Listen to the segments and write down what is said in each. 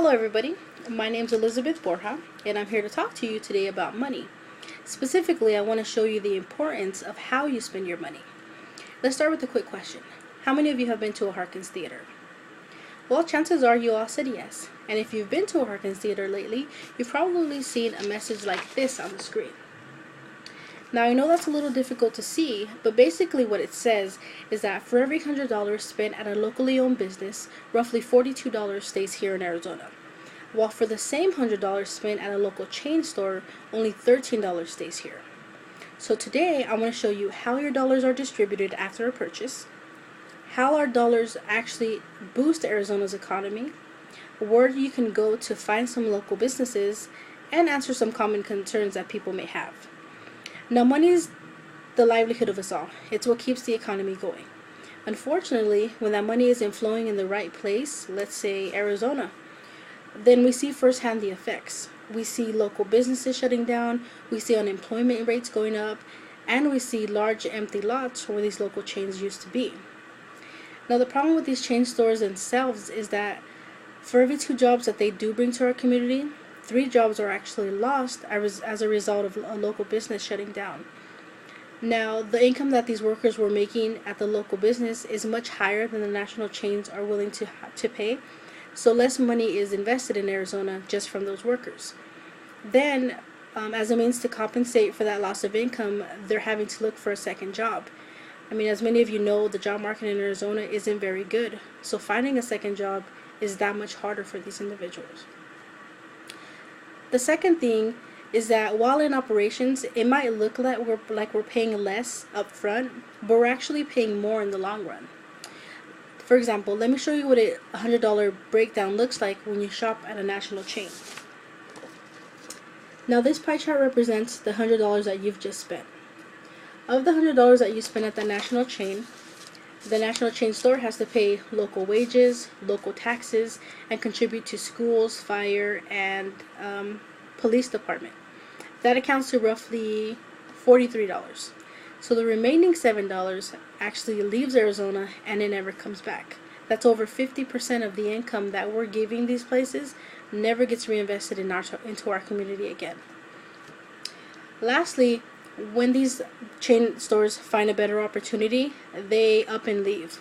Hello everybody, my name is Elizabeth Borja and I'm here to talk to you today about money. Specifically, I want to show you the importance of how you spend your money. Let's start with a quick question. How many of you have been to a Harkins theater? Well, chances are you all said yes. And if you've been to a Harkins theater lately, you've probably seen a message like this on the screen. Now, I know that's a little difficult to see, but basically what it says is that for every $100 spent at a locally owned business, roughly $42 stays here in Arizona. While for the same $100 spent at a local chain store, only $13 stays here. So today, I want to show you how your dollars are distributed after a purchase, how our dollars actually boost Arizona's economy, where you can go to find some local businesses, and answer some common concerns that people may have. Now, money is the livelihood of us all. It's what keeps the economy going. Unfortunately, when that money isn't flowing in the right place, let's say Arizona, then we see firsthand the effects. We see local businesses shutting down, we see unemployment rates going up, and we see large empty lots where these local chains used to be. Now, the problem with these chain stores themselves is that for every 2 jobs that they do bring to our community, 3 jobs are actually lost as a result of a local business shutting down. Now, the income that these workers were making at the local business is much higher than the national chains are willing to pay, so less money is invested in Arizona just from those workers. Then, as a means to compensate for that loss of income, they're having to look for a second job. I mean, as many of you know, the job market in Arizona isn't very good, so finding a second job is that much harder for these individuals. The second thing is that while in operations, it might look like we're paying less up front, but we're actually paying more in the long run. For example, let me show you what a $100 breakdown looks like when you shop at a national chain. Now, this pie chart represents the $100 that you've just spent. Of the $100 that you spend at the national chain store has to pay local wages, local taxes, and contribute to schools, fire, and police department. That accounts to roughly $43. So the remaining $7 actually leaves Arizona and it never comes back. That's over 50% of the income that we're giving these places never gets reinvested into our community again. Lastly, when these chain stores find a better opportunity, they up and leave.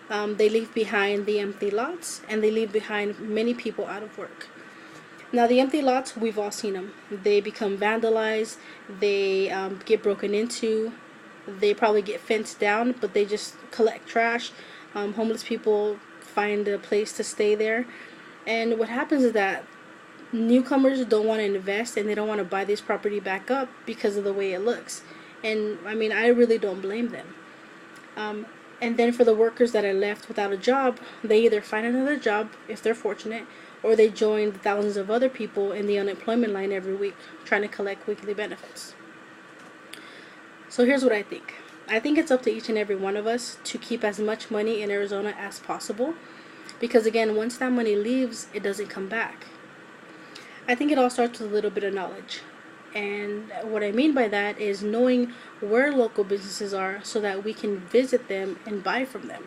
They leave behind the empty lots, and they leave behind many people out of work. Now, the empty lots, we've all seen them. They become vandalized, they get broken into, they probably get fenced down, but they just collect trash. Homeless people find a place to stay there. And what happens is that newcomers don't want to invest and they don't want to buy this property back up because of the way it looks. And I mean, I really don't blame them. And then for the workers that are left without a job, they either find another job if they're fortunate, or they join thousands of other people in the unemployment line every week trying to collect weekly benefits. So here's what I think. I think it's up to each and every one of us to keep as much money in Arizona as possible, because again, once that money leaves, it doesn't come back. I think it all starts with a little bit of knowledge. And what I mean by that is knowing where local businesses are so that we can visit them and buy from them.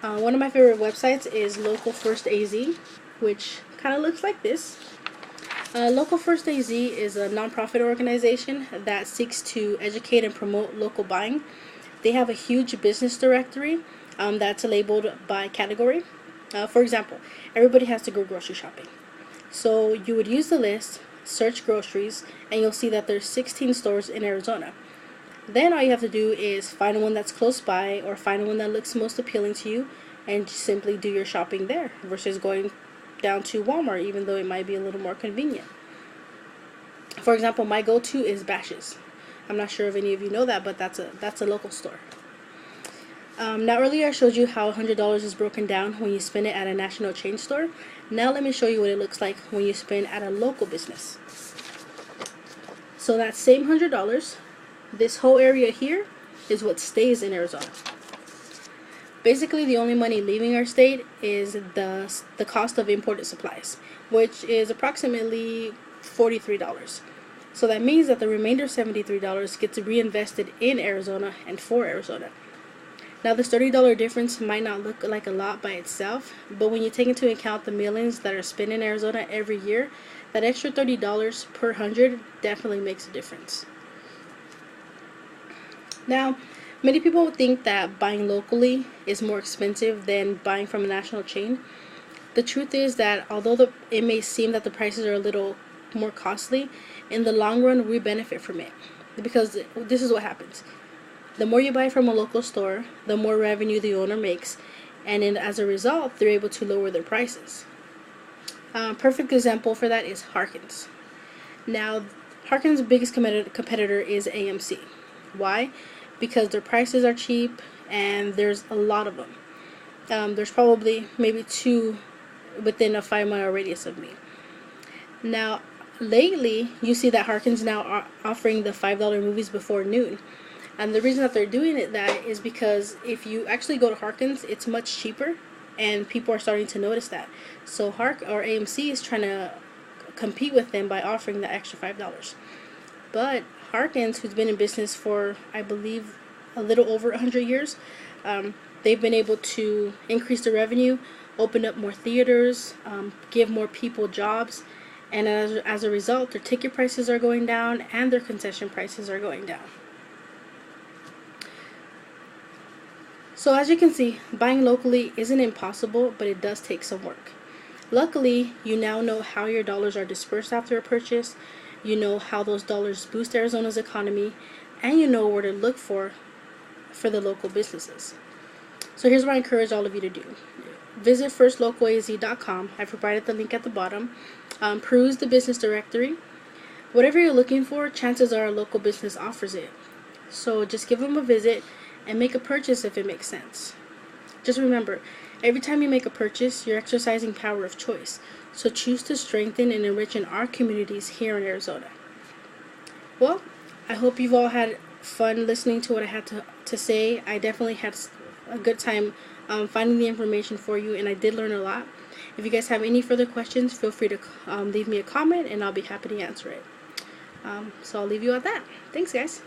One of my favorite websites is Local First AZ, which kind of looks like this. Local First AZ is a nonprofit organization that seeks to educate and promote local buying. They have a huge business directory that's labeled by category. For example, everybody has to go grocery shopping. So you would use the list, search groceries, and you'll see that there's 16 stores in Arizona. Then all you have to do is find one that's close by or find one that looks most appealing to you and simply do your shopping there versus going down to Walmart, even though it might be a little more convenient. For example, my go-to is Bash's'. I'm not sure if any of you know that, but that's a local store. Now, earlier I showed you how $100 is broken down when you spend it at a national chain store. Now let me show you what it looks like when you spend at a local business. So that same $100, this whole area here is what stays in Arizona. Basically, the only money leaving our state is the cost of imported supplies, which is approximately $43. So that means that the remainder $73 gets reinvested in Arizona and for Arizona. Now, this $30 difference might not look like a lot by itself, but when you take into account the millions that are spent in Arizona every year, that extra $30 per 100 definitely makes a difference. Now, many people think that buying locally is more expensive than buying from a national chain. The truth is that although it may seem that the prices are a little more costly, in the long run we benefit from it, because this is what happens. The more you buy from a local store, the more revenue the owner makes, and as a result, they're able to lower their prices. Perfect example for that is Harkins. Now, Harkins' biggest competitor is AMC. Why? Because their prices are cheap and there's a lot of them. There's probably maybe 2 within a 5-mile radius of me. Now, lately, you see that Harkins now are offering the $5 movies before noon. And the reason that they're doing that is because if you actually go to Harkins, it's much cheaper, and people are starting to notice that. So AMC is trying to compete with them by offering the extra $5. But Harkins, who's been in business for, I believe, a little over 100 years, they've been able to increase the revenue, open up more theaters, give more people jobs, and as a result, their ticket prices are going down and their concession prices are going down. So as you can see, buying locally isn't impossible, but it does take some work. Luckily, you now know how your dollars are dispersed after a purchase, you know how those dollars boost Arizona's economy, and you know where to look for the local businesses. So here's what I encourage all of you to do. Visit firstlocalaz.com. I provided the link at the bottom. Peruse the business directory. Whatever you're looking for, chances are a local business offers it. So just give them a visit and make a purchase if it makes sense. Just remember, every time you make a purchase, you're exercising power of choice. So choose to strengthen and enrich in our communities here in Arizona. Well, I hope you've all had fun listening to what I had to say. I definitely had a good time finding the information for you, and I did learn a lot. If you guys have any further questions, feel free to leave me a comment, and I'll be happy to answer it. So I'll leave you at that. Thanks, guys.